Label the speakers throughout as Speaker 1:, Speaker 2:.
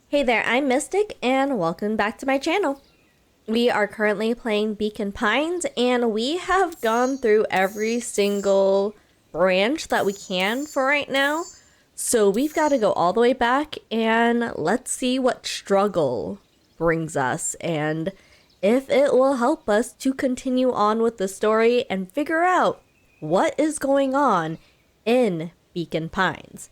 Speaker 1: Hey there, I'm Mystic, and welcome back to my channel. We are currently playing Beacon Pines, and we have gone through every single branch that we can for right now. So we've got to go all the way back, and let's see what struggle brings us, and if it will help us to continue on with the story and figure out what is going on in Beacon Pines.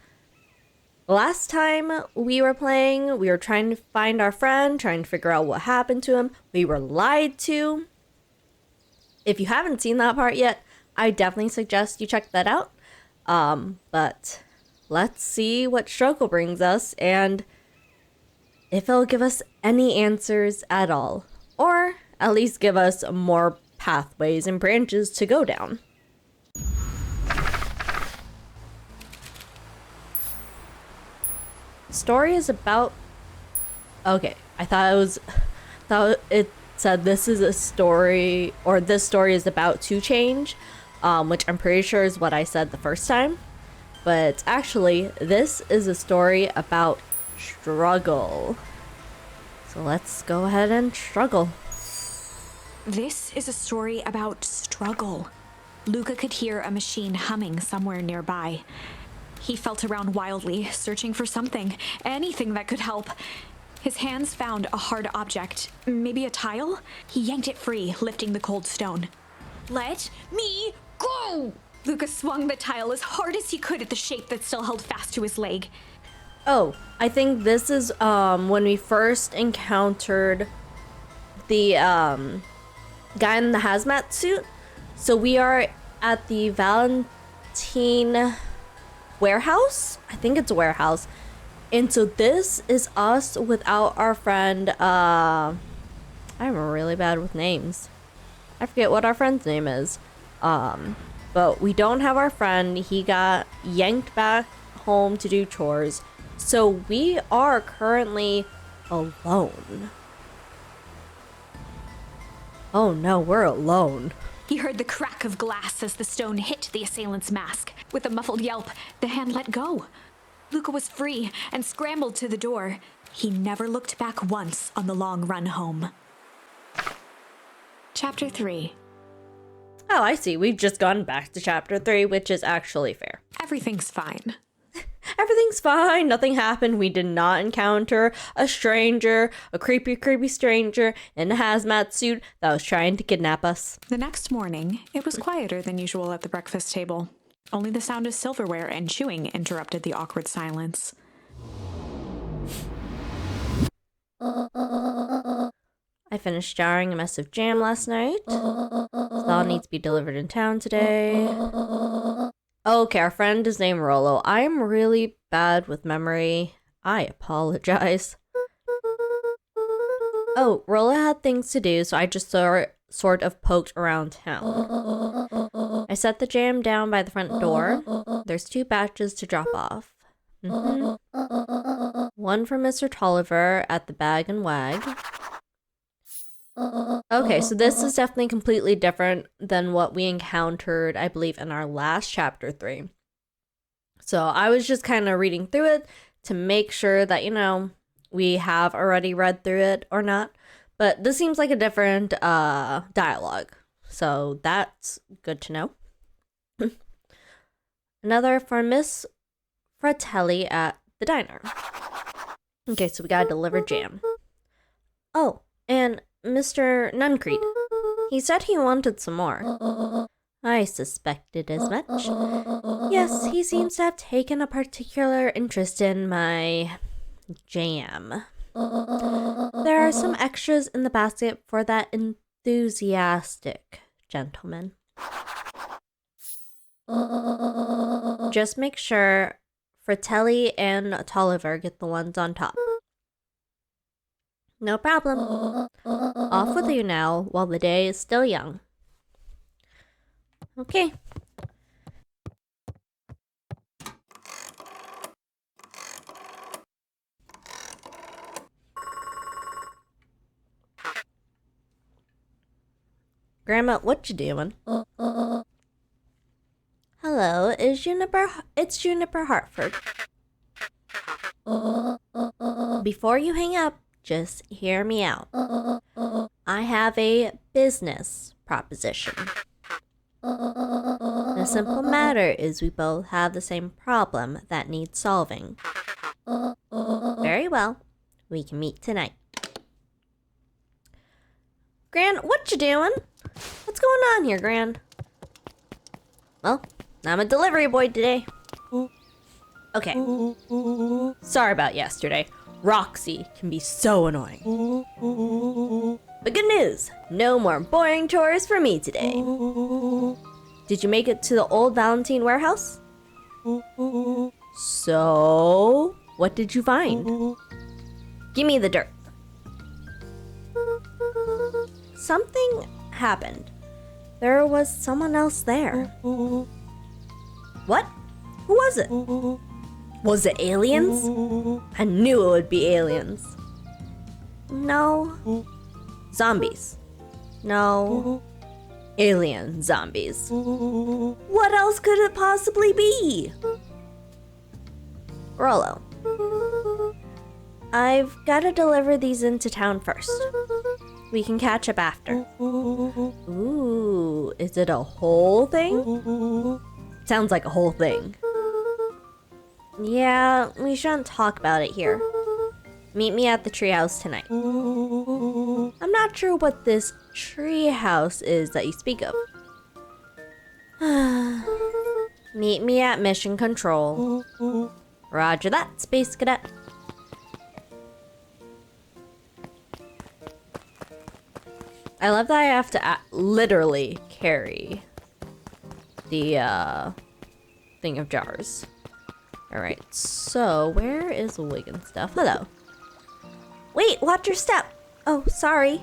Speaker 1: Last time we were playing, we were trying to find our friend, trying to figure out what happened to him. We were lied to. If you haven't seen that part yet, I definitely suggest you check that out. But let's see what struggle brings us and if it'll give us any answers at all. Or at least give us more pathways and branches to go down. Story is about... Okay, I thought it said this is a story, or this story is about to change, which I'm pretty sure is what I said the first time. But actually, this is a story about struggle. So let's go ahead and struggle.
Speaker 2: This is a story about struggle. Luca could hear a machine humming somewhere nearby. He felt around wildly, searching for something, anything that could help. His hands found a hard object, maybe a tile? He yanked it free, lifting the cold stone. Let me go! Luca swung the tile as hard as he could at the shape that still held fast to his leg.
Speaker 1: Oh, I think this is when we first encountered the guy in the hazmat suit. So we are at the Valentine warehouse. I think it's a warehouse. And so this is us without our friend. I'm really bad with names. I forget what our friend's name is. But we don't have our friend. He got yanked back home to do chores. So we are currently alone. Oh no, we're alone.
Speaker 2: He heard the crack of glass as the stone hit the assailant's mask. With a muffled yelp, the hand let go. Luca was free and scrambled to the door. He never looked back once on the long run home. Chapter 3.
Speaker 1: Oh, I see. We've just gone back to chapter 3, which is actually fair.
Speaker 2: Everything's fine.
Speaker 1: Everything's fine. Nothing happened. We did not encounter a stranger, a creepy stranger in a hazmat suit that was trying to kidnap us.
Speaker 2: The next morning, it was quieter than usual at the breakfast table. Only the sound of silverware and chewing interrupted the awkward silence.
Speaker 1: I finished jarring a mess of jam last night. So that needs to be delivered in town today. Okay, our friend is named Rollo. I'm really bad with memory. I apologize. Oh, Rollo had things to do, so I just sort of poked around town. I set the jam down by the front door. There's 2 batches to drop off. One from Mr. Tolliver at the Bag and Wag. Okay, so this is definitely completely different than what we encountered, I believe, in our last chapter 3. So I was just kind of reading through it to make sure that, you know, we have already read through it or not. But this seems like a different dialogue. So that's good to know. Another for Miss Fratelli at the diner. Okay, so we gotta deliver jam. Oh, and Mr. Nuncreed. He said he wanted some more. I suspected as much. Yes, he seems to have taken a particular interest in my jam. There are some extras in the basket for that enthusiastic gentleman. Just make sure Fratelli and Tolliver get the ones on top. No problem. Off with you now while the day is still young. Okay. Grandma, what you doing? Hello, it's Juniper Hartford. Before you hang up, just hear me out. I have a business proposition. The simple matter is we both have the same problem that needs solving. Very well. We can meet tonight. Gran, what you doing? What's going on here, Gran? Well, I'm a delivery boy today. Okay. Sorry about yesterday. Roxy can be so annoying. But good news, no more boring chores for me today. Did you make it to the old Valentine warehouse? So, what did you find? Give me the dirt. Something happened. There was someone else there. What? Who was it? Was it aliens? I knew it would be aliens. No. Zombies. No. Alien zombies. What else could it possibly be? Rollo. I've got to deliver these into town first. We can catch up after. Ooh, is it a whole thing? Sounds like a whole thing. Yeah, we shouldn't talk about it here. Meet me at the treehouse tonight. I'm not sure what this treehouse is that you speak of. Meet me at Mission Control. Roger that, Space Cadet. I love that I have to literally carry the thing of jars. Alright, so where is Wig and stuff? Hello. Wait, watch your step. Oh, sorry.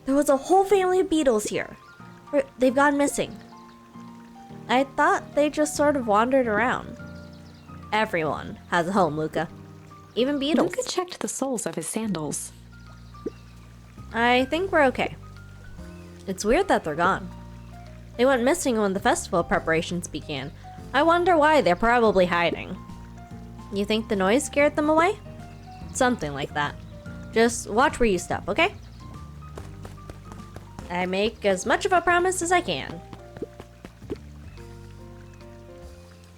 Speaker 1: There was a whole family of beetles here. They've gone missing. I thought they just sort of wandered around. Everyone has a home, Luca. Even beetles.
Speaker 2: Luca checked the soles of his sandals.
Speaker 1: I think we're okay. It's weird that they're gone. They went missing when the festival preparations began. I wonder why. They're probably hiding. You think the noise scared them away? Something like that. Just watch where you step, okay? I make as much of a promise as I can.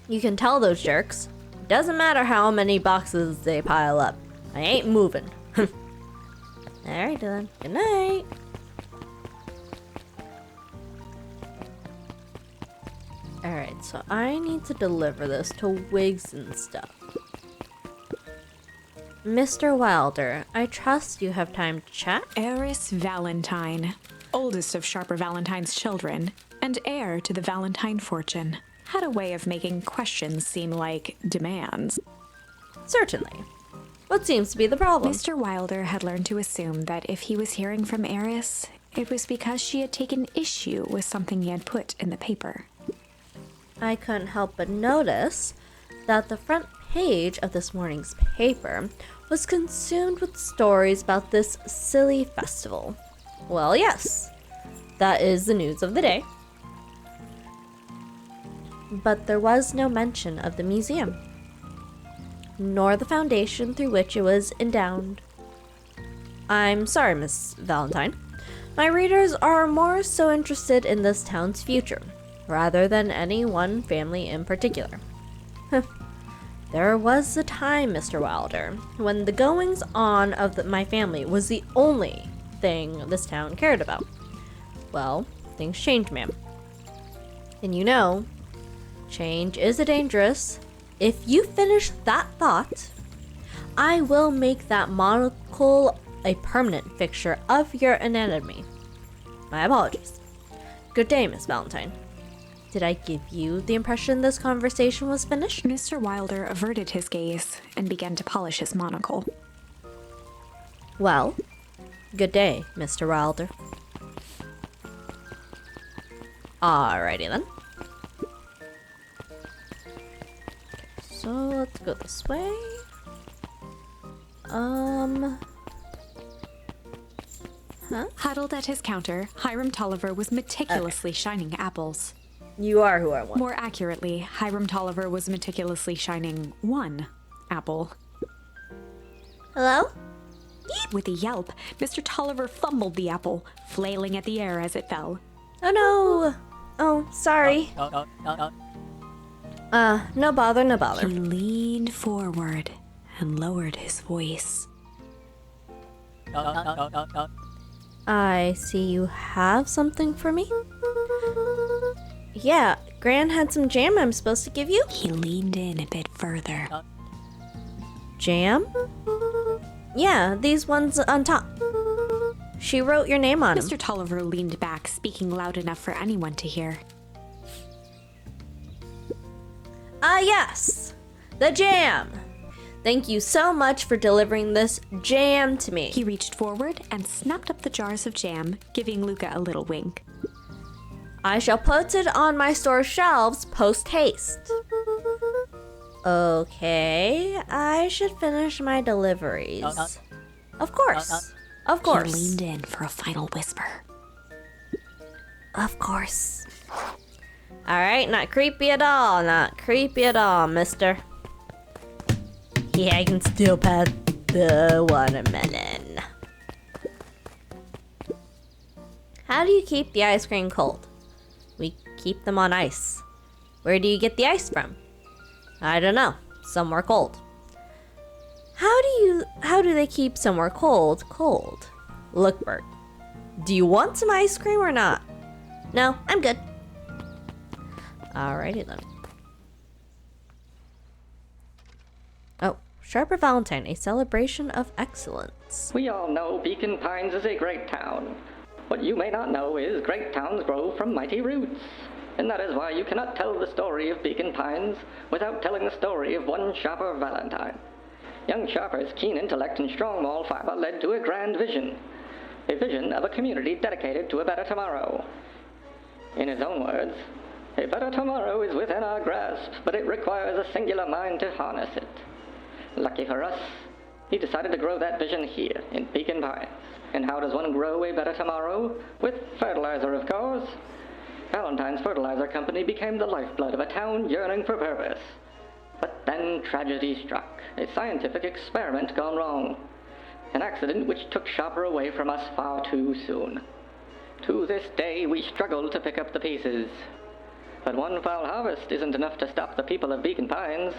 Speaker 1: You can tell those jerks. Doesn't matter how many boxes they pile up. I ain't moving. Alright then. Good night. Alright, so I need to deliver this to Wigs and stuff. Mr. Wilder, I trust you have time to chat?
Speaker 2: Eris Valentine, oldest of Sharper Valentine's children, and heir to the Valentine fortune, had a way of making questions seem like demands.
Speaker 1: Certainly. What seems to be the problem?
Speaker 2: Mr. Wilder had learned to assume that if he was hearing from Eris, it was because she had taken issue with something he had put in the paper.
Speaker 1: I couldn't help but notice that the front page of this morning's paper was consumed with stories about this silly festival. Well, yes, that is the news of the day. But there was no mention of the museum, nor the foundation through which it was endowed. I'm sorry, Miss Valentine. My readers are more so interested in this town's future, rather than any one family in particular. There was a time, Mr. Wilder, when the goings-on of my family was the only thing this town cared about. Well, things change, ma'am. And you know, change is dangerous. If you finish that thought, I will make that monocle a permanent fixture of your anatomy. My apologies. Good day, Miss Valentine. Did I give you the impression this conversation was finished?
Speaker 2: Mr. Wilder averted his gaze and began to polish his monocle.
Speaker 1: Well, good day, Mr. Wilder. Alrighty then. So let's go this way.
Speaker 2: Huddled at his counter, Hiram Tolliver was meticulously shining apples.
Speaker 1: You are who I want.
Speaker 2: More accurately, Hiram Tolliver was meticulously shining one apple.
Speaker 1: Hello?
Speaker 2: With a yelp, Mr. Tolliver fumbled the apple, flailing at the air as it fell.
Speaker 1: Oh no! Oh, sorry. No bother, no
Speaker 2: He
Speaker 1: bother.
Speaker 2: leaned forward and lowered his voice.
Speaker 1: I see you have something for me? Yeah, Gran had some jam I'm supposed to give you.
Speaker 2: He leaned in a bit further.
Speaker 1: Jam? Yeah, these ones on top. She wrote your name on them.
Speaker 2: Mr. Tolliver leaned back, speaking loud enough for anyone to hear.
Speaker 1: Ah, yes! The jam! Thank you so much for delivering this jam to me.
Speaker 2: He reached forward and snapped up the jars of jam, giving Luca a little wink.
Speaker 1: I shall put it on my store shelves post-haste. Okay, I should finish my deliveries. Of course. Of course.
Speaker 2: He leaned in for a final whisper.
Speaker 1: Of course. Alright, not creepy at all. Not creepy at all, mister. Yeah, I can still pet the watermelon. How do you keep the ice cream cold? We keep them on ice. Where do you get the ice from? I don't know. Somewhere cold. How do they keep somewhere cold? Look, Bert. Do you want some ice cream or not? No, I'm good. Alrighty then. Oh, Sharper Valentine, a celebration of excellence.
Speaker 3: We all know Beacon Pines is a great town. What you may not know is great towns grow from mighty roots. And that is why you cannot tell the story of Beacon Pines without telling the story of one Sharper Valentine. Young Sharper's keen intellect and strong moral fiber led to a grand vision. A vision of a community dedicated to a better tomorrow. In his own words, a better tomorrow is within our grasp, but it requires a singular mind to harness it. Lucky for us, he decided to grow that vision here, in Beacon Pines. And how does one grow a better tomorrow? With fertilizer, of course. Valentine's Fertilizer Company became the lifeblood of a town yearning for purpose. But then tragedy struck, a scientific experiment gone wrong. An accident which took Sharper away from us far too soon. To this day, we struggle to pick up the pieces. But one foul harvest isn't enough to stop the people of Beacon Pines.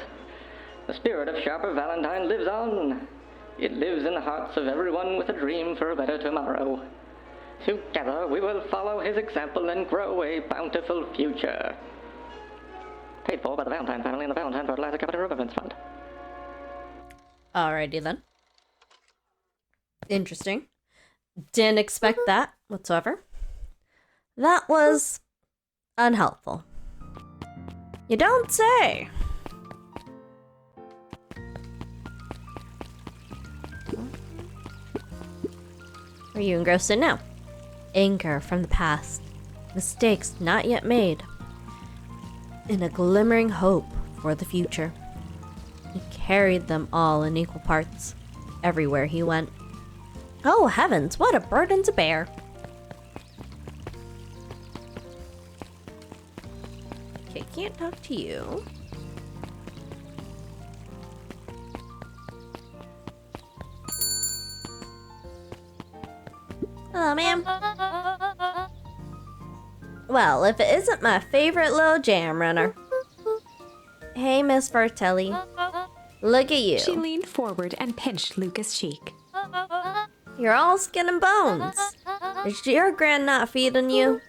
Speaker 3: The spirit of Sharper Valentine lives on. It lives in the hearts of everyone with a dream for a better tomorrow. Together, we will follow his example and grow a bountiful future. Paid for by the Valentine family and the Valentine Fertilizer Company Remembrance Fund.
Speaker 1: Alrighty then. Interesting. Didn't expect that whatsoever. That was unhelpful. You don't say. Are you engrossed in now? Anger from the past. Mistakes not yet made. And a glimmering hope for the future. He carried them all in equal parts, everywhere he went. Oh heavens, what a burden to bear! Okay, can't talk to you. Hello, ma'am. Well, if it isn't my favorite little jam runner. Hey, Miss Vertelli. Look at you.
Speaker 2: She leaned forward and pinched Luca's cheek.
Speaker 1: You're all skin and bones. Is your gran not feeding you?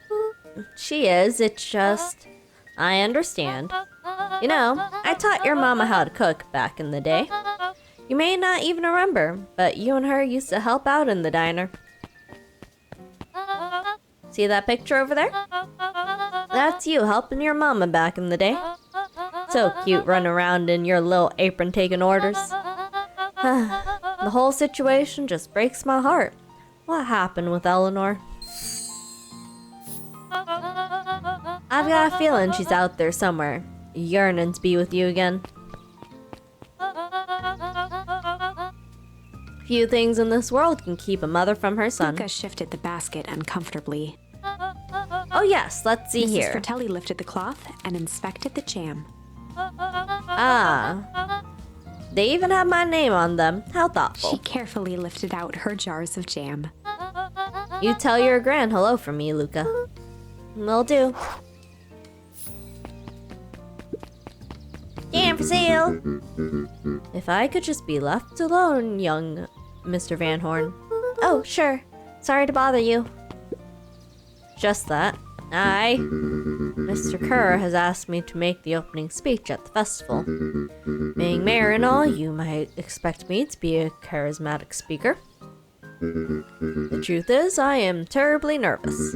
Speaker 1: She is, it's just... I understand. You know, I taught your mama how to cook back in the day. You may not even remember, but you and her used to help out in the diner. See that picture over there? That's you helping your mama back in the day. So cute running around in your little apron taking orders. The whole situation just breaks my heart. What happened with Eleanor? I've got a feeling she's out there somewhere, yearning to be with you again. Few things in this world can keep a mother from her son.
Speaker 2: Luca shifted the basket uncomfortably.
Speaker 1: Oh yes, let's see
Speaker 2: Mrs.
Speaker 1: here.
Speaker 2: Fratelli lifted the cloth and inspected the jam.
Speaker 1: Ah. They even have my name on them. How
Speaker 2: She
Speaker 1: thoughtful.
Speaker 2: carefully lifted out her jars of jam.
Speaker 1: You tell your gran hello from me, Luca. Will do. Jam for sale! If I could just be left alone, young Mr. Van Horn. Oh, sure. Sorry to bother you. Just that. Mr. Kerr has asked me to make the opening speech at the festival. Being mayor and all, you might expect me to be a charismatic speaker. The truth is, I am terribly nervous.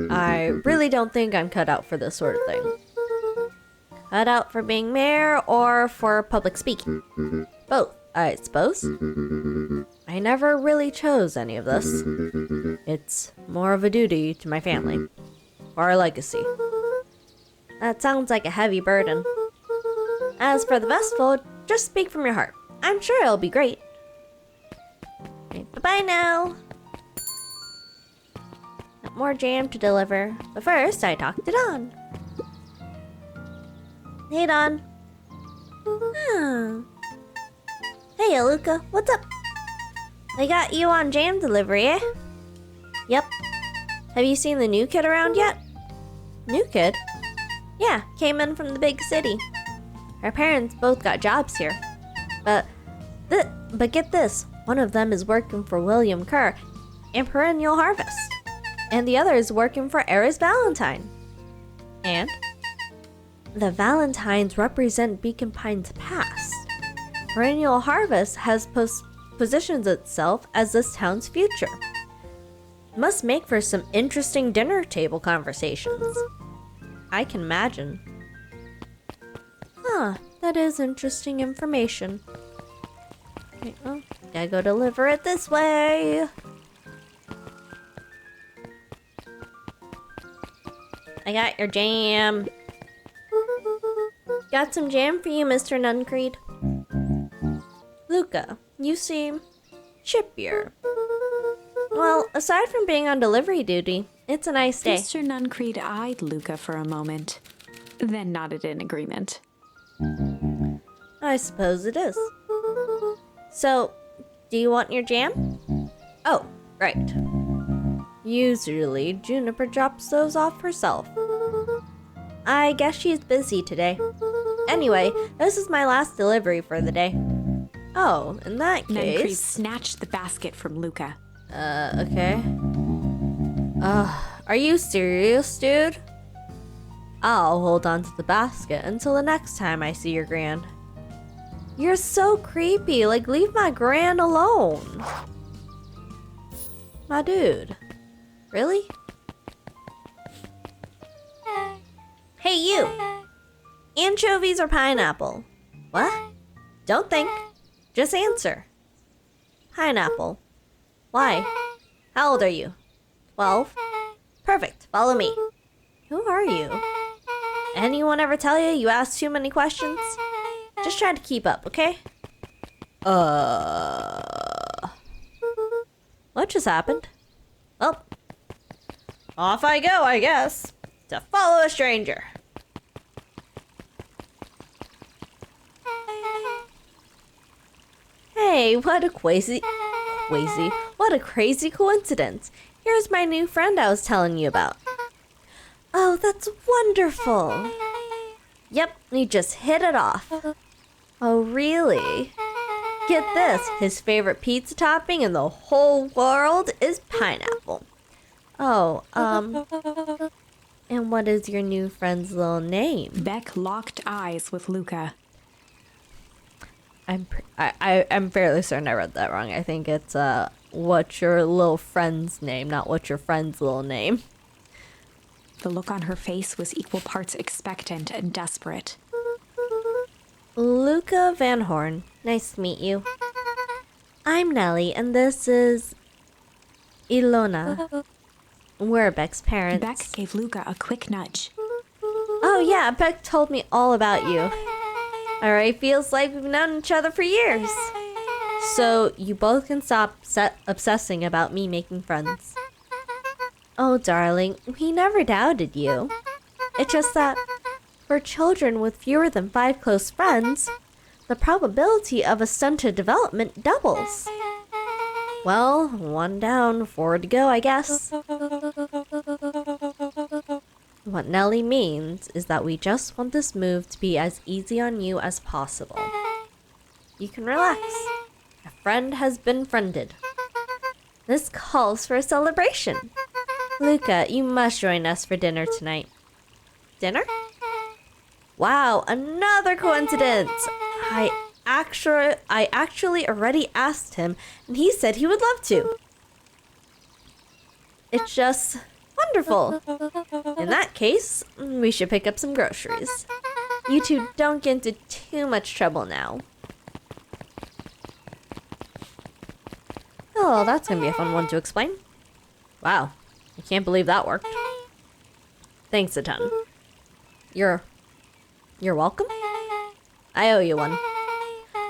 Speaker 1: I really don't think I'm cut out for this sort of thing. Cut out for being mayor or for public speaking? Both, I suppose. I never really chose any of this. It's more of a duty to my family. Or a legacy. That sounds like a heavy burden. As for the festival, just speak from your heart. I'm sure it'll be great. Okay, bye-bye now. Got more jam to deliver, but first I talked to Don. Hey, Don. Hey, Luca, what's up? I got you on jam delivery, eh? Yep. Have you seen the new kid around yet? New kid? Yeah, came in from the big city. Our parents both got jobs here. But get this, one of them is working for William Kerr and Perennial Harvest. And the other is working for Eris Valentine. And? The Valentines represent Beacon Pine's past. Perennial Harvest has positions itself as this town's future. Must make for some interesting dinner table conversations. I can imagine. Huh, that is interesting information. Okay, well, gotta go deliver it this way. I got your jam. Got some jam for you, Mr. Nuncreed. Luca, you seem chippier. Well, aside from being on delivery duty, it's a nice day.
Speaker 2: Mr. Nuncreed eyed Luca for a moment, then nodded in agreement.
Speaker 1: I suppose it is. So, do you want your jam? Oh, right. Usually, Juniper drops those off herself. I guess she's busy today. Anyway, this is my last delivery for the day. Oh, in that
Speaker 2: Nuncreed
Speaker 1: case...
Speaker 2: snatched the basket from Luca.
Speaker 1: Okay. Are you serious, dude? I'll hold on to the basket until the next time I see your gran. You're so creepy, like leave my gran alone. My dude. Really? Hey you! Anchovies or pineapple? What? Don't think. Just answer. Pineapple. Why? How old are you? 12? Perfect. Follow me. Who are you? Anyone ever tell you you ask too many questions? Just try to keep up, okay? What just happened? Well, off I go, I guess. To follow a stranger. Hey, what a crazy coincidence. Here's my new friend I was telling you about. Oh, that's wonderful. Yep, we just hit it off. Oh, really? Get this, his favorite pizza topping in the whole world is pineapple. Oh, and what is your new friend's little name?
Speaker 2: Beck locked eyes with Luca.
Speaker 1: I'm fairly certain I read that wrong. I think it's what's your little friend's name, not what's your friend's little name.
Speaker 2: The look on her face was equal parts expectant and desperate.
Speaker 1: Luca Van Horn, nice to meet you. I'm Nellie, and this is Ilona. We're Beck's parents.
Speaker 2: Beck gave Luca a quick nudge.
Speaker 1: Oh yeah, Beck told me all about you. Alright, feels like we've known each other for years. So you both can stop obsessing about me making friends. Oh darling, we never doubted you. It's just that for children with fewer than 5 close friends, the probability of a stunted development doubles. Well, 1 down, 4 to go, I guess. What Nelly means is that we just want this move to be as easy on you as possible. You can relax. A friend has been friended. This calls for a celebration. Luca, you must join us for dinner tonight. Dinner? Wow, another coincidence! I actually already asked him, and he said he would love to. It's just wonderful. In that case, we should pick up some groceries. You two don't get into too much trouble now. Oh, that's gonna be a fun one to explain. Wow, I can't believe that worked. Thanks a ton. You're welcome? I owe you one.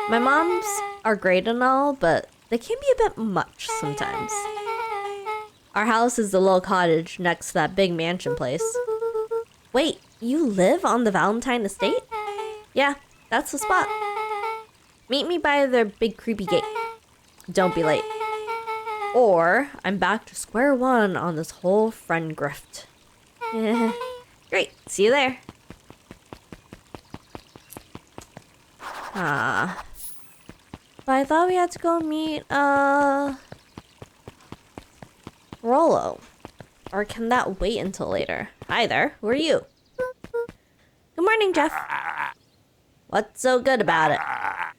Speaker 1: My moms are great and all, but they can be a bit much sometimes. Our house is the little cottage next to that big mansion place. Wait, you live on the Valentine estate? Yeah, that's the spot. Meet me by the big creepy gate. Don't be late. Or I'm back to square one on this whole friend grift. Great, see you there. But I thought we had to go meet, Rollo. Or can that wait until later? Hi there, who are you? Good morning, Jeff. What's so good about it?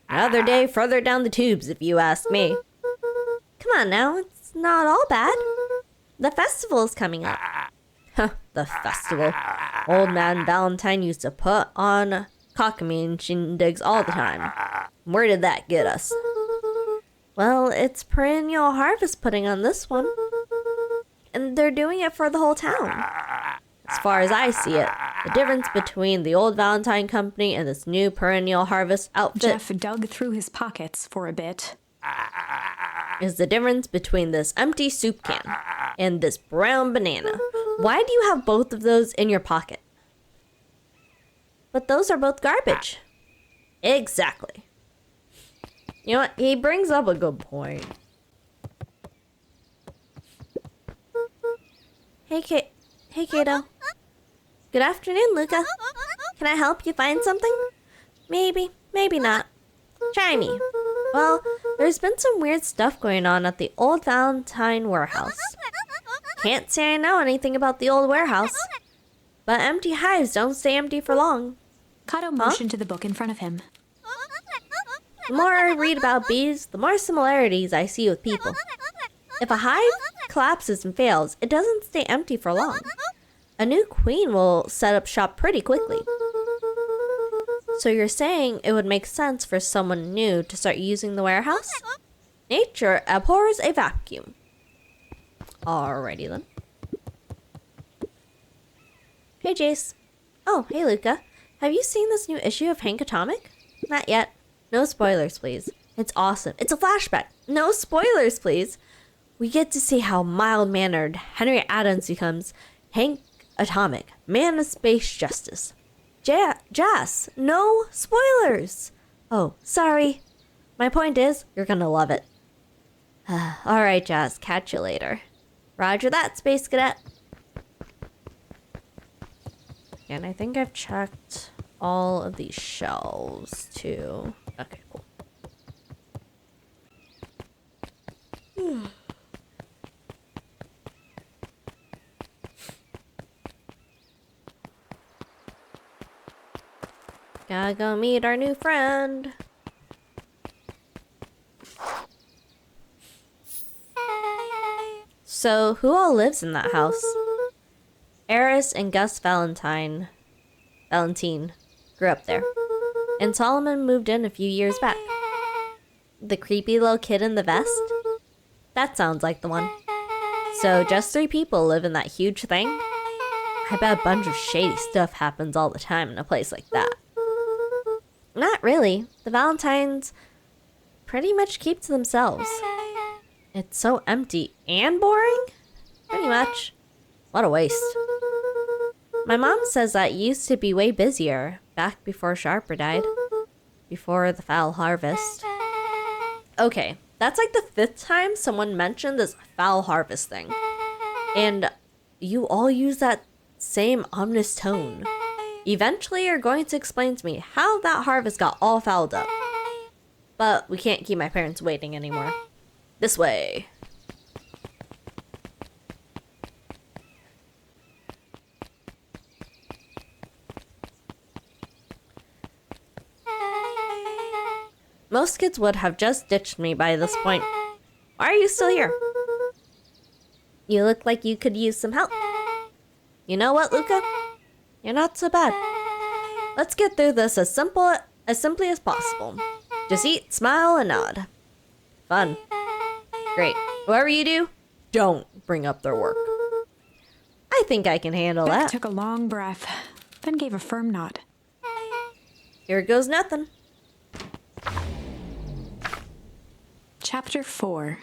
Speaker 1: Another day further down the tubes, if you ask me. Come on now, it's not all bad. The festival is coming up. Huh, the festival. Old man Valentine used to put on cockamamie shindigs all the time. Where did that get us? Well, it's perennial harvest putting on this one. And they're doing it for the whole town. As far as I see it, the difference between the old Valentine company and this new perennial harvest outfit...
Speaker 2: Jeff dug through his pockets for a bit.
Speaker 1: ...is the difference between this empty soup can and this brown banana. Why do you have both of those in your pocket? But those are both garbage. Exactly. You know what? He brings up a good point. Hey, Kato. Good afternoon, Luca. Can I help you find something? Maybe, maybe not. Try me. Well, there's been some weird stuff going on at the old Valentine warehouse. Can't say I know anything about the old warehouse. But empty hives don't stay empty for long.
Speaker 2: Kato motioned to the book in front of him.
Speaker 1: The more I read about bees, the more similarities I see with people. If a hive collapses and fails, it doesn't stay empty for long. A new queen will set up shop pretty quickly. So you're saying it would make sense for someone new to start using the warehouse? Nature abhors a vacuum. Alrighty then. Hey Jace. Oh, hey Luca. Have you seen this new issue of Hank Atomic? Not yet. No spoilers, please. It's awesome. It's a flashback. No spoilers, please. We get to see how mild-mannered Henry Adams becomes Hank Atomic, man of space justice. Jas, no spoilers. Oh, sorry. My point is, you're gonna love it. Alright, Jas, catch you later. Roger that, Space Cadet. And I think I've checked all of these shelves, too. Okay, cool. Gotta go meet our new friend. So, who all lives in that house? Eris and Gus Valentine grew up there. And Solomon moved in a few years back. The creepy little kid in the vest? That sounds like the one. So, just 3 people live in that huge thing? I bet a bunch of shady stuff happens all the time in a place like that. Not really. The Valentines pretty much keep to themselves. It's so empty and boring? Pretty much. What a waste. My mom says that used to be way busier, back before Sharper died. before the foul harvest. Okay, that's like the 5th time someone mentioned this foul harvest thing. And you all use that same ominous tone. Eventually you're going to explain to me how that harvest got all fouled up. But we can't keep my parents waiting anymore. This way. Most kids would have just ditched me by this point. Why are you still here? You look like you could use some help. You know what, Luca? You're not so bad. Let's get through this as simply as possible. Just eat, smile, and nod. Fun. Great. Whatever you do, don't bring up their work. I think I can handle
Speaker 2: Beck
Speaker 1: that.
Speaker 2: took a long breath, then gave a firm nod.
Speaker 1: Here goes nothing.
Speaker 2: Chapter 4.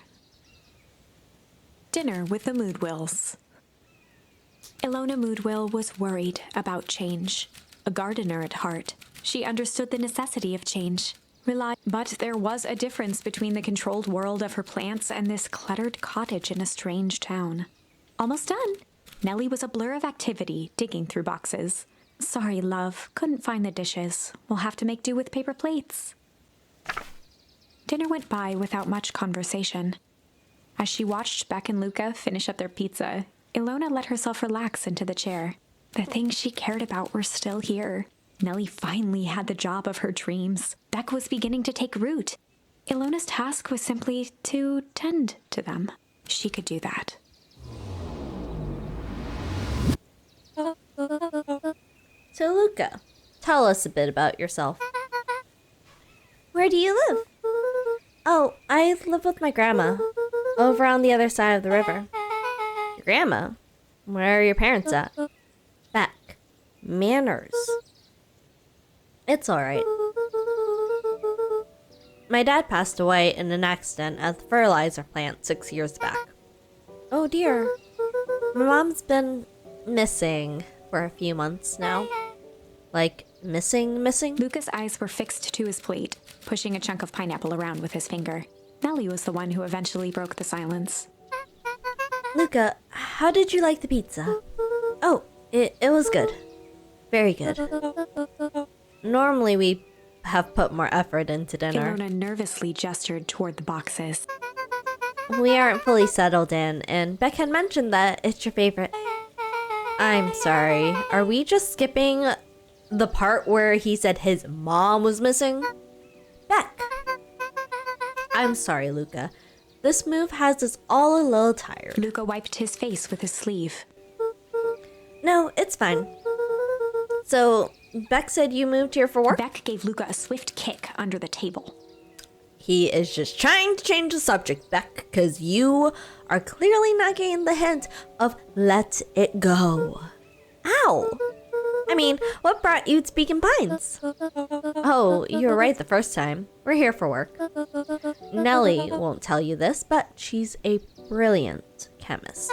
Speaker 2: Dinner with the Moodwills. Ilona Moodwill was worried about change. A gardener at heart, she understood the necessity of change. But there was a difference between the controlled world of her plants and this cluttered cottage in a strange town. Almost done. Nellie was a blur of activity, digging through boxes. Sorry, love, couldn't find the dishes. We'll have to make do with paper plates. Dinner went by without much conversation. As she watched Beck and Luca finish up their pizza, Ilona let herself relax into the chair. The things she cared about were still here. Nellie finally had the job of her dreams. Beck was beginning to take root. Ilona's task was simply to tend to them. She could do that.
Speaker 1: So Luca, tell us a bit about yourself. Where do you live? Oh, I live with my grandma, over on the other side of the river. Your grandma? Where are your parents at? Beck. Manners. It's alright. My dad passed away in an accident at the fertilizer plant 6 years back. Oh dear. My mom's been missing for a few months now. Like, missing?
Speaker 2: Luca's eyes were fixed to his plate, pushing a chunk of pineapple around with his finger. Nellie was the one who eventually broke the silence.
Speaker 1: Luca, how did you like the pizza? Oh, it was good. Very good. Normally we have put more effort into dinner.
Speaker 2: Ilona nervously gestured toward the boxes.
Speaker 1: We aren't fully settled in, and Beck had mentioned that it's your favorite. I'm sorry, are we just skipping the part where he said his mom was missing? Beck! I'm sorry, Luca. This move has us all a little tired.
Speaker 2: Luca wiped his face with his sleeve.
Speaker 1: No, it's fine. So, Beck said you moved here for work?
Speaker 2: Beck gave Luca a swift kick under the table.
Speaker 1: He is just trying to change the subject, Beck, because you are clearly not getting the hint of let it go. Ow! I mean, what brought you to Beacon Pines? Oh, you were right the first time. We're here for work. Nellie won't tell you this, but she's a brilliant chemist.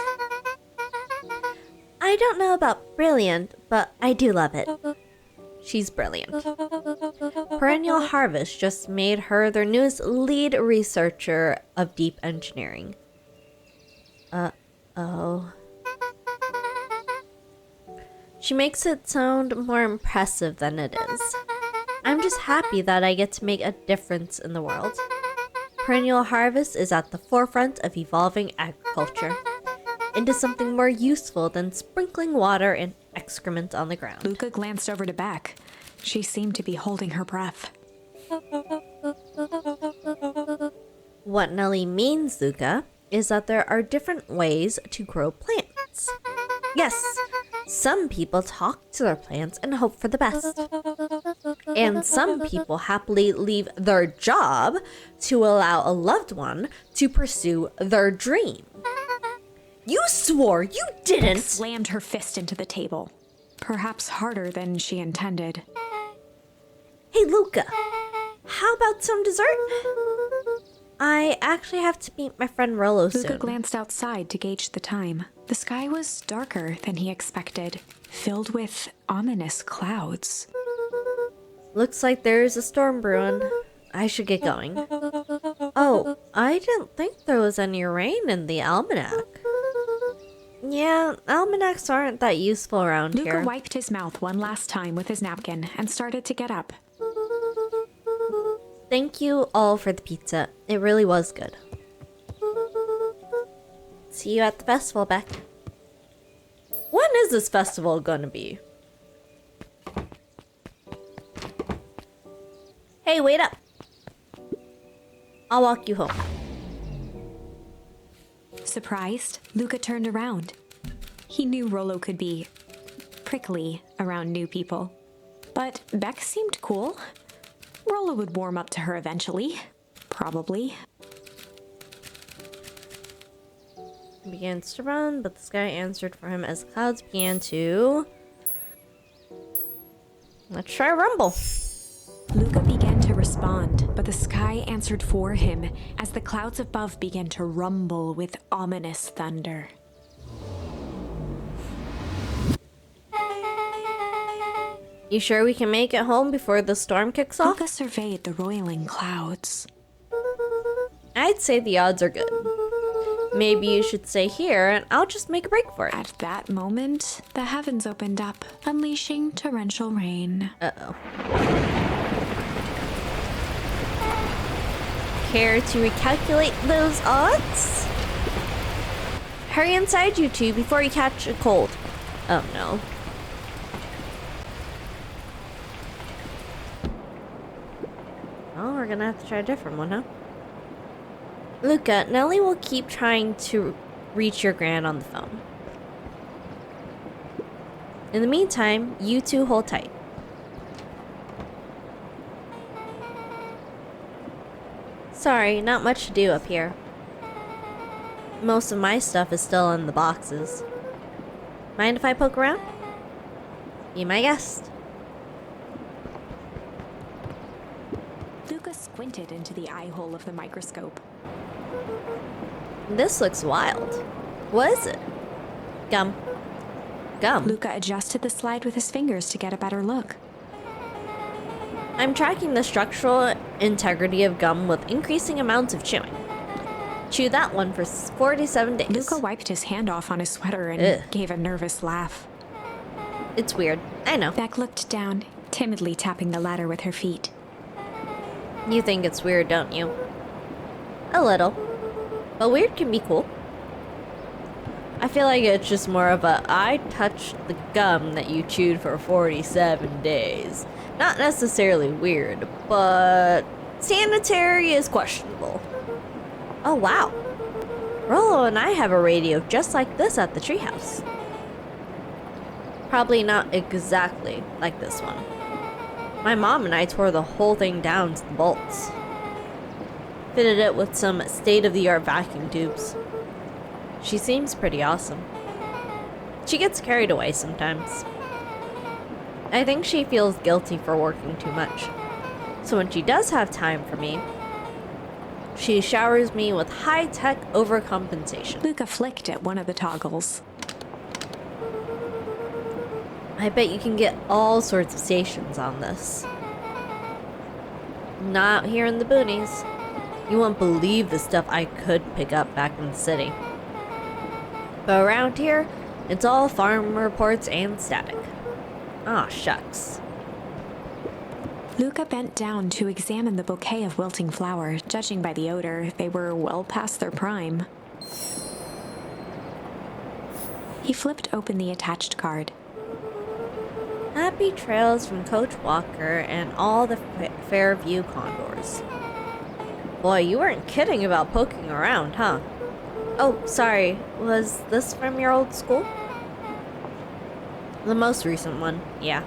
Speaker 1: I don't know about brilliant, but I do love it. She's brilliant. Perennial Harvest just made her their newest lead researcher of deep engineering. Uh-oh. She makes it sound more impressive than it is. I'm just happy that I get to make a difference in the world. Perennial Harvest is at the forefront of evolving agriculture into something more useful than sprinkling water and excrement on the ground.
Speaker 2: Luca glanced over to Beck. She seemed to be holding her breath.
Speaker 1: What Nellie means, Luca, is that there are different ways to grow plants. Yes, some people talk to their plants and hope for the best. And some people happily leave their job to allow a loved one to pursue their dream. You swore you didn't!
Speaker 2: Beck slammed her fist into the table, perhaps harder than she intended.
Speaker 1: Hey, Luca, how about some dessert? I actually have to meet my friend Rolo soon.
Speaker 2: Luca glanced outside to gauge the time. The sky was darker than he expected, filled with ominous clouds.
Speaker 1: Looks like there's a storm brewing. I should get going. Oh, I didn't think there was any rain in the almanac. Yeah, almanacs aren't that useful around
Speaker 2: Luca
Speaker 1: here.
Speaker 2: wiped his mouth one last time with his napkin and started to get up.
Speaker 1: Thank you all for the pizza. It really was good. See you at the festival, Beck. When is this festival gonna be? Hey, wait up. I'll walk you home.
Speaker 2: Surprised, Luca turned around. He knew Rollo could be prickly around new people. But Beck seemed cool. Rollo would warm up to her eventually. Probably.
Speaker 1: He begins to run, but the sky answered for him as clouds began to... Let's try rumble.
Speaker 2: Luca began to respond, but the sky answered for him as the clouds above began to rumble with ominous thunder.
Speaker 1: You sure we can make it home before the storm kicks off?
Speaker 2: Luca surveyed the roiling clouds.
Speaker 1: I'd say the odds are good. Maybe you should stay here and I'll just make a break for it.
Speaker 2: At that moment, the heavens opened up, unleashing torrential rain.
Speaker 1: Uh-oh. Care to recalculate those odds? Hurry inside, you two, before you catch a cold. Oh no. Oh, we're gonna have to try a different one, huh? Luca, Nellie will keep trying to reach your gran on the phone. In the meantime, you two hold tight. Sorry, not much to do up here. Most of my stuff is still in the boxes. Mind if I poke around? Be my guest.
Speaker 2: Luca squinted into the eye hole of the microscope.
Speaker 1: This looks wild. What is it? Gum. Gum.
Speaker 2: Luca adjusted the slide with his fingers to get a better look.
Speaker 1: I'm tracking the structural integrity of gum with increasing amounts of chewing. Chew that one for 47 days.
Speaker 2: Luca wiped his hand off on his sweater and
Speaker 1: Ugh.
Speaker 2: gave a nervous laugh.
Speaker 1: It's weird. I know.
Speaker 2: Beck looked down, timidly tapping the ladder with her feet.
Speaker 1: You think it's weird, don't you? A little. But weird can be cool. I feel like it's just more of a I touched the gum that you chewed for 47 days. Not necessarily weird, but sanitary is questionable. Oh wow. Rollo and I have a radio just like this at the treehouse. Probably not exactly like this one. My mom and I tore the whole thing down to the bolts. Fitted it with some state-of-the-art vacuum tubes. She seems pretty awesome. She gets carried away sometimes. I think she feels guilty for working too much. So when she does have time for me, she showers me with high-tech overcompensation.
Speaker 2: Luca flicked at one of the toggles.
Speaker 1: I bet you can get all sorts of stations on this. Not here in the boonies. You won't believe the stuff I could pick up back in the city. But around here, it's all farm reports and static. Aw, shucks.
Speaker 2: Luca bent down to examine the bouquet of wilting flower. Judging by the odor, they were well past their prime. He flipped open the attached card.
Speaker 1: Happy trails from Coach Walker and all the Fairview Condors. Boy, you weren't kidding about poking around, huh? Oh, sorry. Was this from your old school? The most recent one, yeah.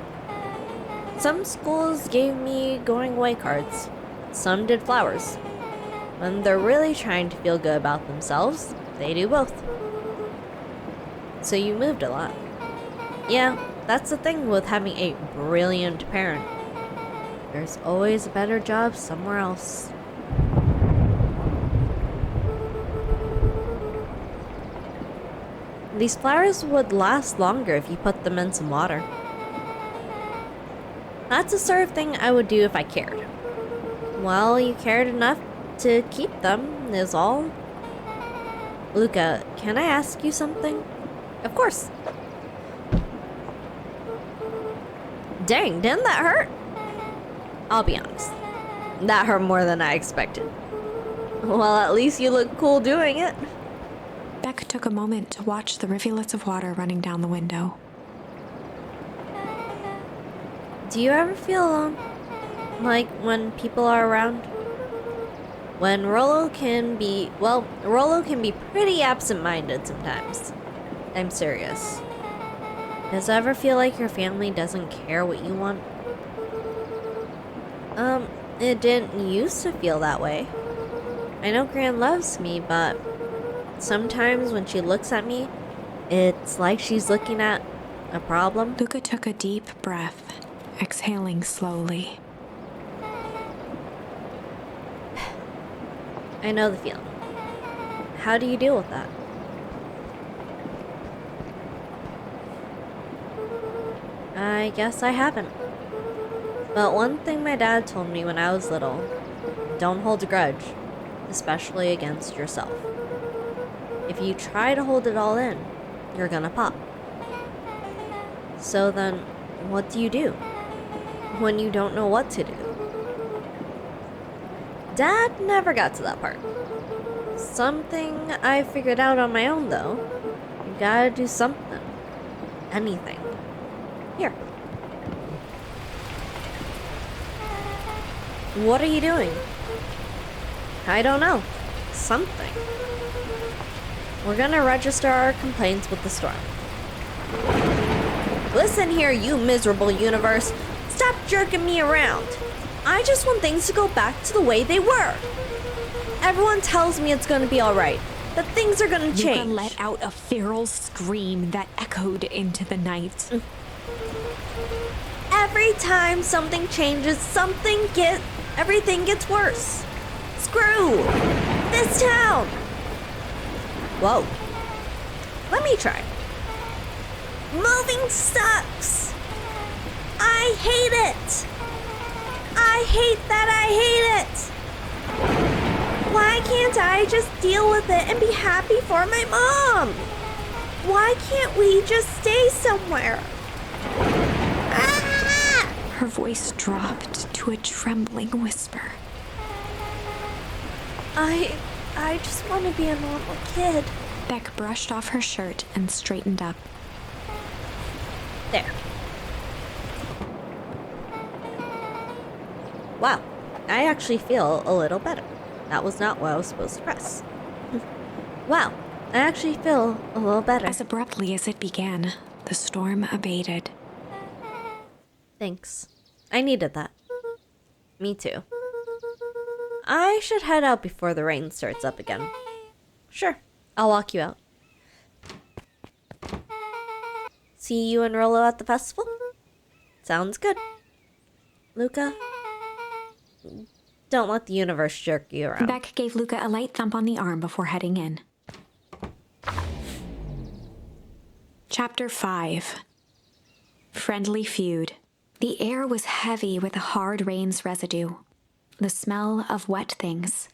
Speaker 1: Some schools gave me going away cards. Some did flowers. When they're really trying to feel good about themselves, they do both. So you moved a lot. Yeah, that's the thing with having a brilliant parent. There's always a better job somewhere else. These flowers would last longer if you put them in some water. That's the sort of thing I would do if I cared. Well, you cared enough to keep them, is all. Luca, can I ask you something? Of course. Dang, didn't that hurt? I'll be honest. That hurt more than I expected. Well, at least you look cool doing it.
Speaker 2: Beck took a moment to watch the rivulets of water running down the window.
Speaker 1: Do you ever feel alone? Like when people are around? When Rollo can be pretty absent-minded sometimes. I'm serious. Does it ever feel like your family doesn't care what you want? It didn't used to feel that way. I know Gran loves me, but sometimes when she looks at me, it's like she's looking at a problem.
Speaker 2: Luca took a deep breath, exhaling slowly.
Speaker 1: I know the feeling. How do you deal with that? I guess I haven't. But one thing my dad told me when I was little, don't hold a grudge, especially against yourself. If you try to hold it all in, you're gonna pop. So then, what do you do when you don't know what to do? Dad never got to that part. Something I figured out on my own, though. You gotta do something. Anything. Here. What are you doing? I don't know. Something. We're gonna register our complaints with the storm. Listen here, you miserable universe. Stop jerking me around. I just want things to go back to the way they were. Everyone tells me it's gonna be alright, that things are gonna change.
Speaker 2: Luca let out a feral scream that echoed into the night.
Speaker 1: Every time something changes, everything gets worse. Screw this town. Whoa. Let me try. Moving sucks. I hate it. I hate that I hate it. Why can't I just deal with it and be happy for my mom? Why can't we just stay somewhere? Ah!
Speaker 2: Her voice dropped to a trembling whisper.
Speaker 1: I just want to be a normal kid.
Speaker 2: Beck brushed off her shirt and straightened up.
Speaker 1: There. Wow, I actually feel a little better. That was not what I was supposed to press. Wow, I actually feel a little better.
Speaker 2: As abruptly as it began, the storm abated.
Speaker 1: Thanks. I needed that. Me too. I should head out before the rain starts up again. Sure, I'll walk you out. See you and Rollo at the festival? Sounds good. Luca, don't let the universe jerk you around.
Speaker 2: Beck gave Luca a light thump on the arm before heading in. Chapter 5. Friendly Feud. The air was heavy with the hard rain's residue, the smell of wet things.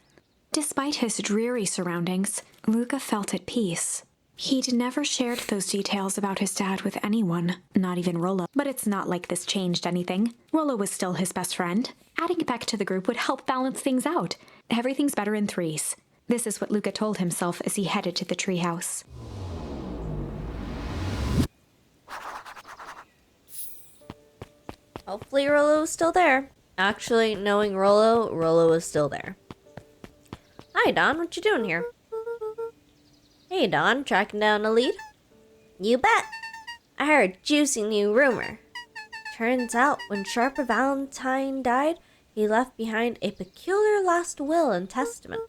Speaker 2: Despite his dreary surroundings, Luca felt at peace. He'd never shared those details about his dad with anyone, not even Rollo. But it's not like this changed anything. Rollo was still his best friend. Adding Beck to the group would help balance things out. Everything's better in threes. This is what Luca told himself as he headed to the treehouse.
Speaker 1: Hopefully Rollo's still there. Actually, knowing Rollo is still there. Hi, Don. What you doing here? Hey, Don. Tracking down a lead? You bet. I heard a juicy new rumor. Turns out, when Sharper Valentine died, he left behind a peculiar last will and testament.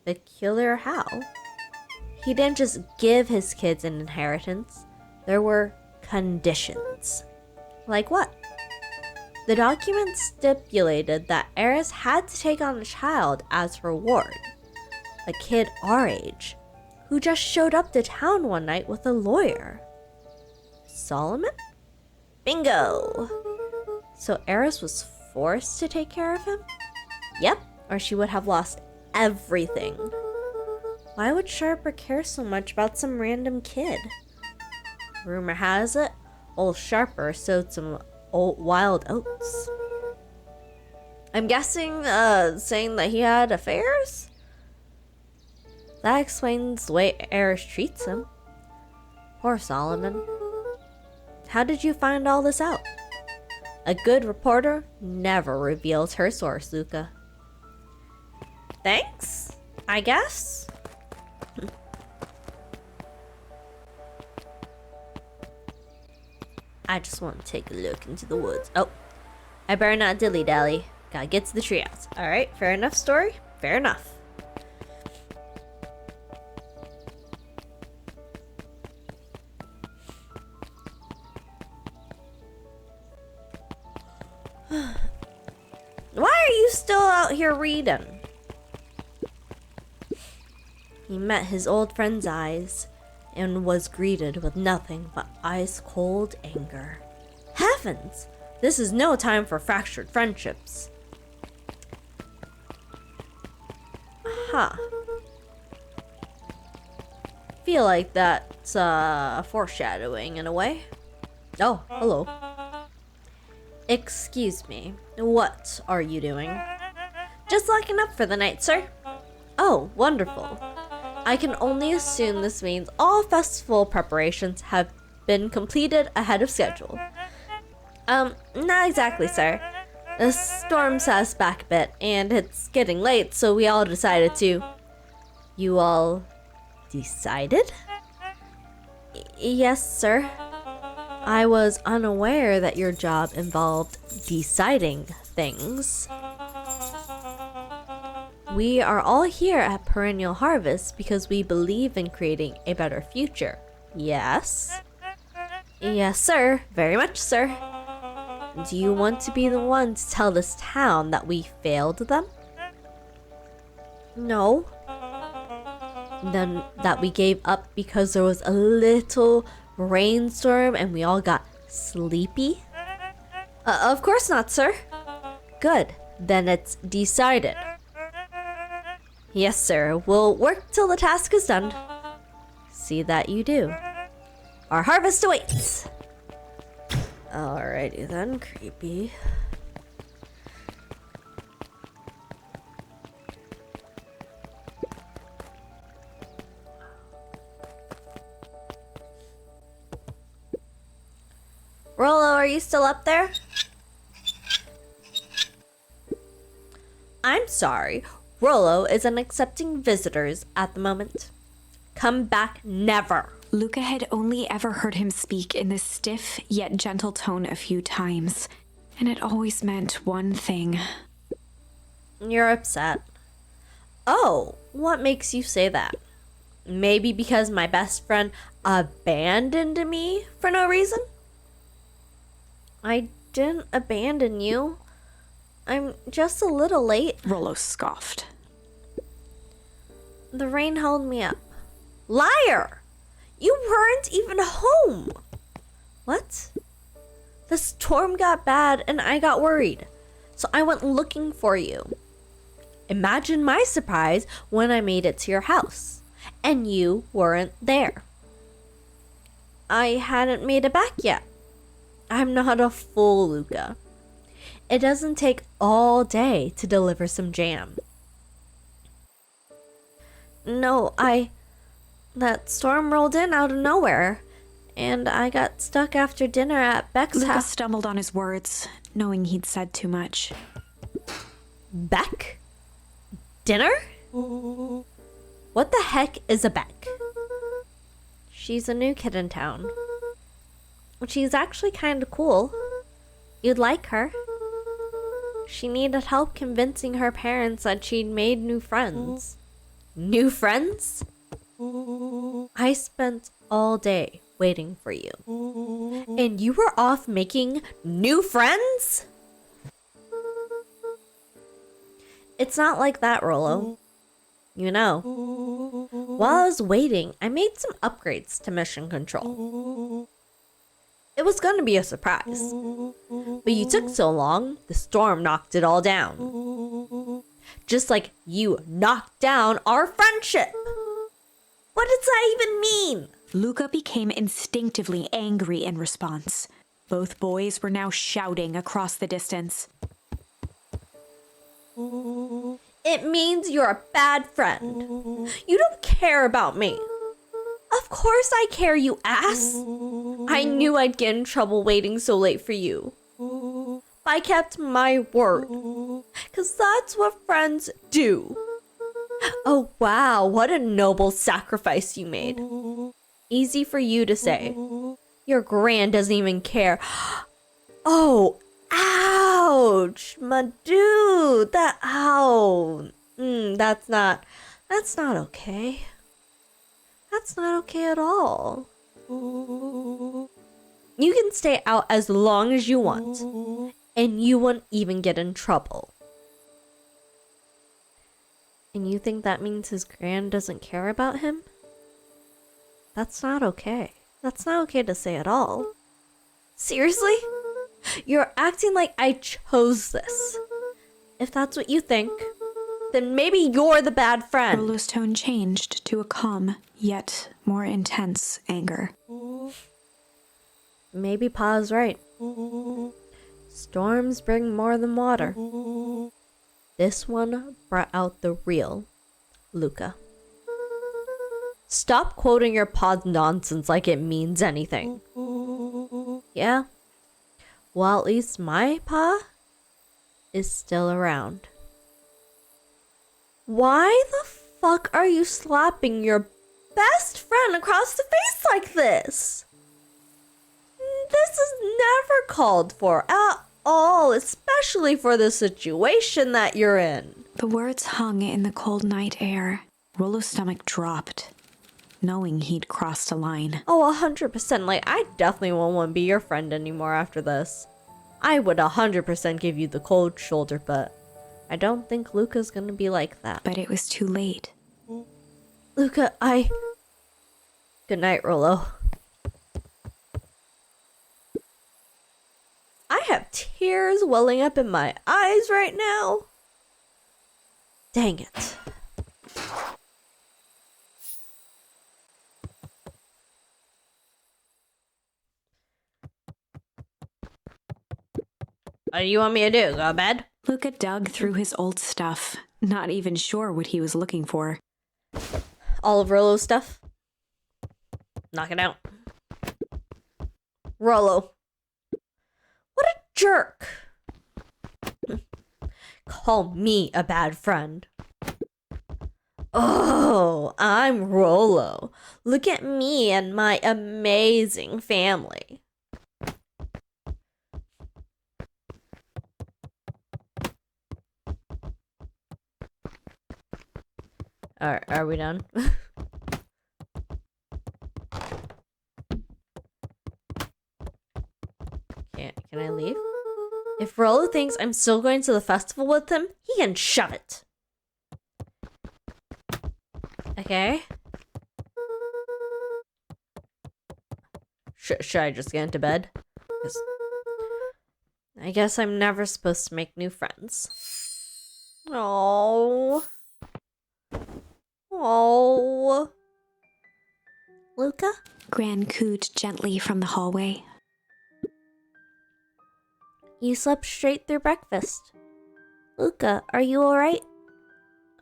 Speaker 1: Peculiar how? He didn't just give his kids an inheritance. There were conditions. Like what? The document stipulated that Eris had to take on a child as reward. A kid our age, who just showed up to town one night with a lawyer. Solomon? Bingo! So Eris was forced to take care of him? Yep, or she would have lost everything. Why would Sharper care so much about some random kid? Rumor has it, old Sharper sowed some old wild oats. I'm guessing, saying that he had affairs? That explains the way Eris treats him. Poor Solomon. How did you find all this out? A good reporter never reveals her source, Luca. Thanks, I guess. I just want to take a look into the woods. Oh, I better not dilly-dally. Gotta get to the treehouse. Alright, fair enough story. Fair enough. Why are you still out here reading? He met his old friend's eyes and was greeted with nothing but ice-cold anger. Heavens! This is no time for fractured friendships. Huh. Feel like that's foreshadowing in a way. Oh, hello. Excuse me, what are you doing? Just locking up for the night, sir. Oh, wonderful. I can only assume this means all festival preparations have been completed ahead of schedule. Not exactly, sir. The storm set us back a bit, and it's getting late, so we all decided to... You all... decided? Yes, sir. I was unaware that your job involved deciding things. We are all here at Perennial Harvest because we believe in creating a better future. Yes? Yes, sir. Very much, sir. Do you want to be the one to tell this town that we failed them? No. Then that we gave up because there was a little rainstorm and we all got sleepy? Of course not, sir. Good. Then it's decided. Yes, sir. We'll work till the task is done. See that you do. Our harvest awaits. Alrighty then, creepy. Rollo, are you still up there? I'm sorry. Rollo isn't accepting visitors at the moment. Come back never.
Speaker 2: Luca had only ever heard him speak in this stiff yet gentle tone a few times, and it always meant one thing.
Speaker 1: You're upset. Oh, what makes you say that? Maybe because my best friend abandoned me for no reason? I didn't abandon you. I'm just a little late.
Speaker 2: Rollo scoffed.
Speaker 1: The rain held me up. Liar! You weren't even home! What? The storm got bad and I got worried, so I went looking for you. Imagine my surprise when I made it to your house, and you weren't there. I hadn't made it back yet. I'm not a fool, Luca. It doesn't take all day to deliver some jam. No, that storm rolled in out of nowhere, and I got stuck after dinner at Beck's
Speaker 2: Luca
Speaker 1: house.
Speaker 2: stumbled on his words, knowing he'd said too much.
Speaker 1: Beck? Dinner? What the heck is a Beck? She's a new kid in town. She's actually kind of cool. You'd like her. She needed help convincing her parents that she'd made new friends. New friends? I spent all day waiting for you. And you were off making new friends? It's not like that, Rollo. You know, while I was waiting, I made some upgrades to Mission Control. It was gonna be a surprise. But you took so long, the storm knocked it all down. Just like you knocked down our friendship. What does that even mean?
Speaker 2: Luca became instinctively angry in response. Both boys were now shouting across the distance.
Speaker 1: It means you're a bad friend. You don't care about me. Of course I care, you ass. I knew I'd get in trouble waiting so late for you. But I kept my word. 'Cause that's what friends do. Oh wow, what a noble sacrifice you made. Easy for you to say. Your gran doesn't even care. Oh, ouch, my dude. That's not okay. That's not okay at all. You can stay out as long as you want, and you won't even get in trouble. And you think that means his gran doesn't care about him? That's not okay. That's not okay to say at all. Seriously? You're acting like I chose this. If that's what you think, then maybe you're the bad friend.
Speaker 2: Rollo's tone changed to a calm, yet more intense anger.
Speaker 1: Maybe Pa's right. Storms bring more than water. This one brought out the real Luca. Stop quoting your Pa's nonsense like it means anything. Yeah? Well, at least my Pa is still around. Why the fuck are you slapping your best friend across the face like this? This is never called for at all, especially for the situation that you're in.
Speaker 2: The words hung in the cold night air. Rollo's stomach dropped, knowing he'd crossed a line.
Speaker 1: Oh, 100%. Like, I definitely won't want to be your friend anymore after this. I would 100% give you the cold shoulder, but I don't think Luca's gonna be like that.
Speaker 2: But it was too late.
Speaker 1: Luca, Good night, Rollo. I have tears welling up in my eyes right now. Dang it. What do you want me to do? Go to bed?
Speaker 2: Luca dug through his old stuff, not even sure what he was looking for.
Speaker 1: All of Rollo's stuff? Knock it out. Rollo. What a jerk. Call me a bad friend. Oh, I'm Rollo. Look at me and my amazing family. Are we done? Can I leave? If Rollo thinks I'm still going to the festival with him, he can shove it. Okay? Should I just get into bed? 'Cause I guess I'm never supposed to make new friends. Oh. Oh. Luca?
Speaker 2: Gran cooed gently from the hallway.
Speaker 1: You slept straight through breakfast. Luca, are you alright?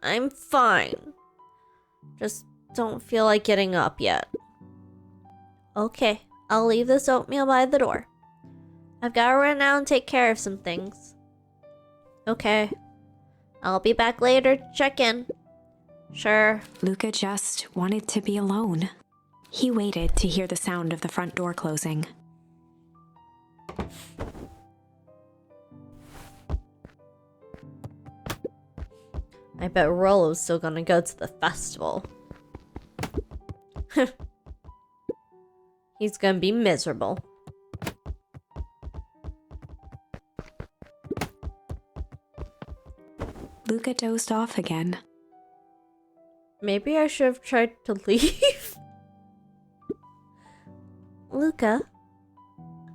Speaker 1: I'm fine. Just don't feel like getting up yet. Okay, I'll leave this oatmeal by the door. I've got to run out and take care of some things. Okay. I'll be back later to check in. Sure.
Speaker 2: Luca just wanted to be alone. He waited to hear the sound of the front door closing.
Speaker 1: I bet Rollo's still gonna go to the festival. He's gonna be miserable.
Speaker 2: Luca dozed off again.
Speaker 1: Maybe I should have tried to leave. Luca,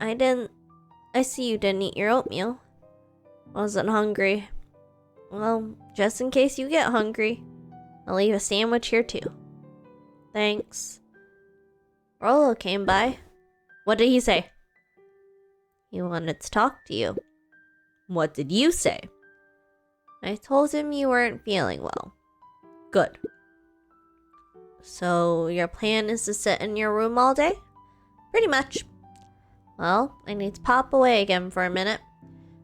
Speaker 1: I see you didn't eat your oatmeal. Wasn't hungry. Well, just in case you get hungry, I'll leave a sandwich here too. Thanks. Rollo came by. What did he say? He wanted to talk to you. What did you say? I told him you weren't feeling well. Good. So, your plan is to sit in your room all day? Pretty much. Well, I need to pop away again for a minute.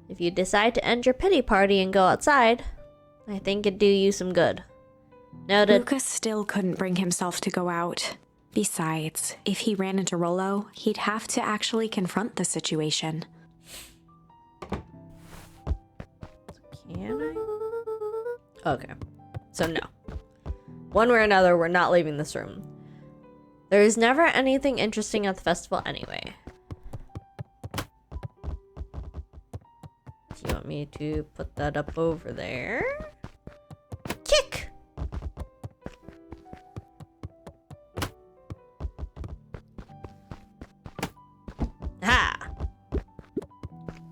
Speaker 1: If you decide to end your pity party and go outside, I think it'd do you some good. Noted.
Speaker 2: Lucas still couldn't bring himself to go out. Besides, if he ran into Rollo, he'd have to actually confront the situation.
Speaker 1: Can I? Okay. So no. One way or another, we're not leaving this room. There is never anything interesting at the festival anyway. Do you want me to put that up over there? Kick! Ha!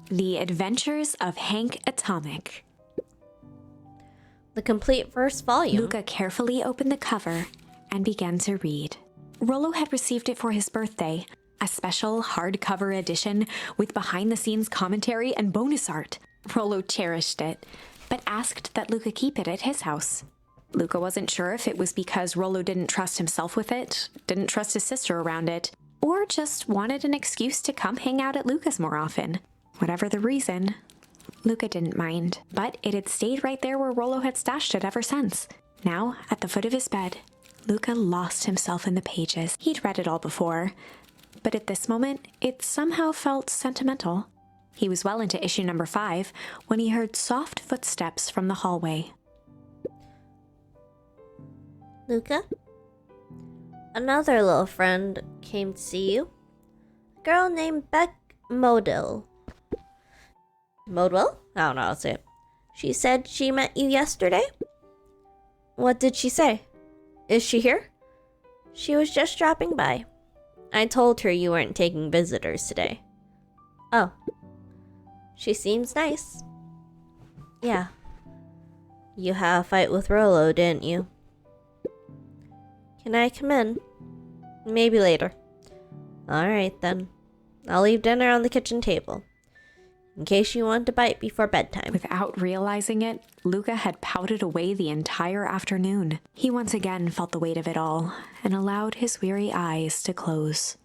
Speaker 2: The Adventures of Hank Atomic.
Speaker 1: The complete first volume.
Speaker 2: Luca carefully opened the cover and began to read. Rollo had received it for his birthday, a special hardcover edition with behind-the-scenes commentary and bonus art. Rollo cherished it, but asked that Luca keep it at his house. Luca wasn't sure if it was because Rollo didn't trust himself with it, didn't trust his sister around it, or just wanted an excuse to come hang out at Luca's more often. Whatever the reason, Luca didn't mind, but it had stayed right there where Rollo had stashed it ever since. Now, at the foot of his bed, Luca lost himself in the pages. He'd read it all before, but at this moment, it somehow felt sentimental. He was well into issue number 5 when he heard soft footsteps from the hallway.
Speaker 1: Luca? Another little friend came to see you. A girl named Beck Modell. Modwell? I don't know how to say it. She said she met you yesterday? What did she say? Is she here? She was just dropping by. I told her you weren't taking visitors today. Oh. She seems nice. Yeah. You had a fight with Rollo, didn't you? Can I come in? Maybe later. Alright then. I'll leave dinner on the kitchen table, in case you want to bite before bedtime.
Speaker 2: Without realizing it, Luca had pouted away the entire afternoon. He once again felt the weight of it all and allowed his weary eyes to close.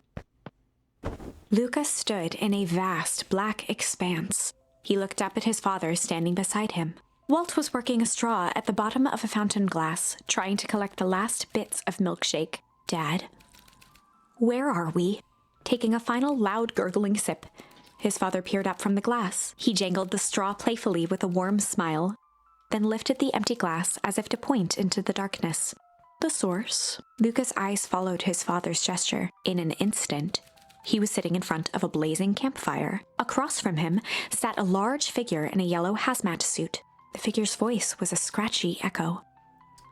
Speaker 2: Luca stood in a vast black expanse. He looked up at his father standing beside him. Walt was working a straw at the bottom of a fountain glass, trying to collect the last bits of milkshake. Dad? Where are we? Taking a final loud gurgling sip, his father peered up from the glass. He jangled the straw playfully with a warm smile, then lifted the empty glass as if to point into the darkness. The source? Luca's eyes followed his father's gesture. In an instant, he was sitting in front of a blazing campfire. Across from him sat a large figure in a yellow hazmat suit. The figure's voice was a scratchy echo.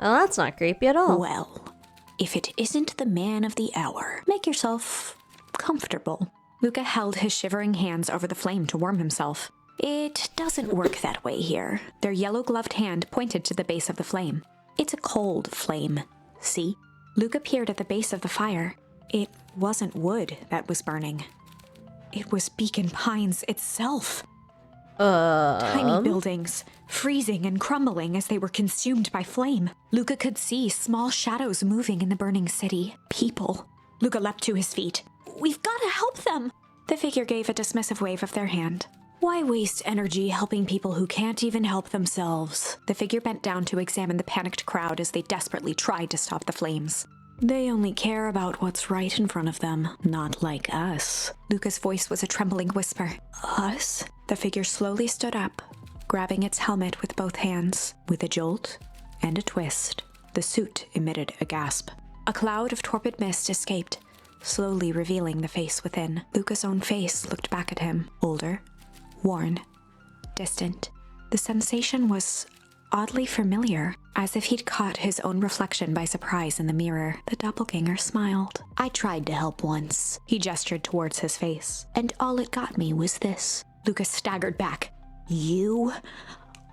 Speaker 1: Oh, that's not creepy at all.
Speaker 2: Well, if it isn't the man of the hour, make yourself comfortable. Luca held his shivering hands over the flame to warm himself. It doesn't work that way here. Their yellow-gloved hand pointed to the base of the flame. It's a cold flame. See? Luca peered at the base of the fire. It wasn't wood that was burning. It was Beacon Pines itself. Tiny buildings, freezing and crumbling as they were consumed by flame. Luca could see small shadows moving in the burning city. People. Luca leapt to his feet. We've got to help them! The figure gave a dismissive wave of their hand. Why waste energy helping people who can't even help themselves? The figure bent down to examine the panicked crowd as they desperately tried to stop the flames. They only care about what's right in front of them, not like us. Luca's voice was a trembling whisper. Us? The figure slowly stood up, grabbing its helmet with both hands. With a jolt and a twist, the suit emitted a gasp. A cloud of torpid mist escaped, slowly revealing the face within. Luca's own face looked back at him, older, worn, distant. The sensation was oddly familiar. As if he'd caught his own reflection by surprise in the mirror, the doppelganger smiled. I tried to help once. He gestured towards his face. And all it got me was this. Luca staggered back. You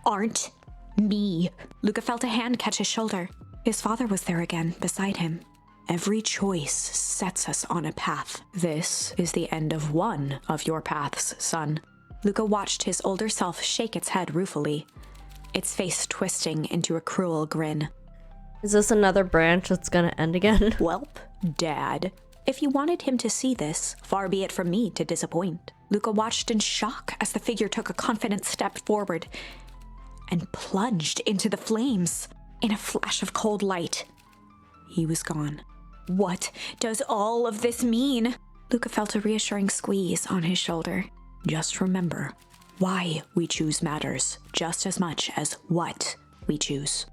Speaker 2: aren't me. Luca felt a hand catch his shoulder. His father was there again, beside him. Every choice sets us on a path. This is the end of one of your paths, son. Luca watched his older self shake its head ruefully, its face twisting into a cruel grin.
Speaker 1: Is this another branch that's gonna end again?
Speaker 2: Welp, Dad. If you wanted him to see this, far be it from me to disappoint. Luca watched in shock as the figure took a confident step forward and plunged into the flames. In a flash of cold light, he was gone. What does all of this mean? Luca felt a reassuring squeeze on his shoulder. Just remember, why we choose matters just as much as what we choose.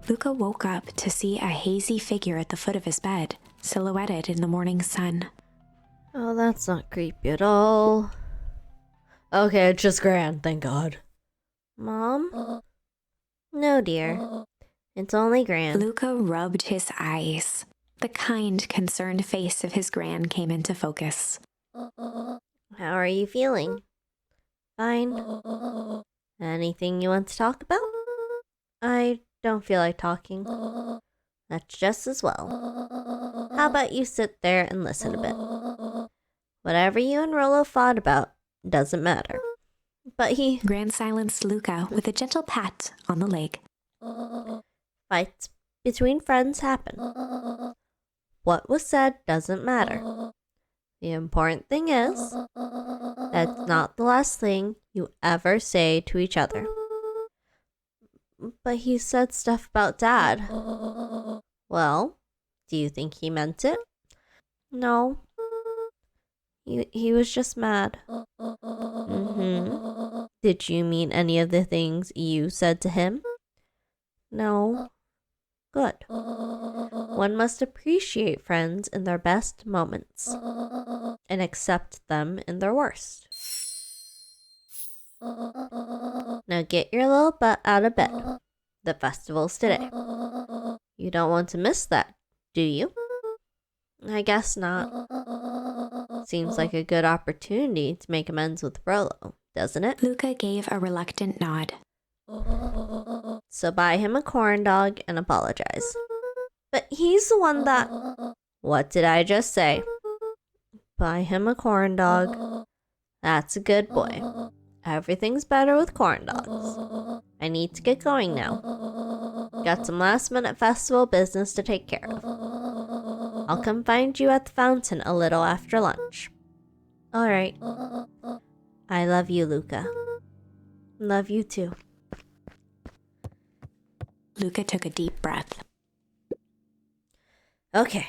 Speaker 2: Luca woke up to see a hazy figure at the foot of his bed, silhouetted in the morning sun.
Speaker 1: Oh, that's not creepy at all. Okay, it's just Gran, thank God. Mom? No, dear. It's only Gran.
Speaker 2: Luca rubbed his eyes. The kind, concerned face of his Gran came into focus.
Speaker 1: How are you feeling? Fine. Anything you want to talk about? I don't feel like talking. That's just as well. How about you sit there and listen a bit? Whatever you and Rollo fought about doesn't matter. But
Speaker 2: Gran silenced Luca with a gentle pat on the leg.
Speaker 1: Fights between friends happen. What was said doesn't matter. The important thing is, that's not the last thing you ever say to each other. But he said stuff about Dad. Well, do you think he meant it? No. He was just mad. Did you mean any of the things you said to him? No. Good. One must appreciate friends in their best moments and accept them in their worst. Now get your little butt out of bed. The festival's today. You don't want to miss that, do you? I guess not. Seems like a good opportunity to make amends with Rollo, doesn't it?
Speaker 2: Luca gave a reluctant nod.
Speaker 1: So buy him a corn dog and apologize. But he's the one that... What did I just say? Buy him a corn dog. That's a good boy. Everything's better with corn dogs. I need to get going now. Got some last minute festival business to take care of. I'll come find you at the fountain a little after lunch. Alright. I love you, Luca. Love you too.
Speaker 2: Luca took a deep breath.
Speaker 1: Okay.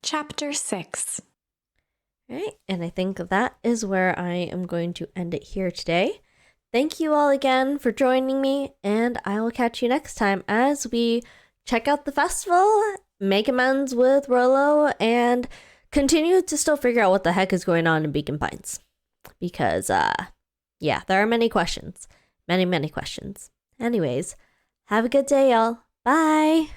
Speaker 2: Chapter 6.
Speaker 1: Alright, and I think that is where I am going to end it here today. Thank you all again for joining me, and I will catch you next time as we check out the festival, make amends with Rollo, and continue to still figure out what the heck is going on in Beacon Pines. Because, yeah, there are many questions. Many questions. Anyways, have a good day, y'all. Bye!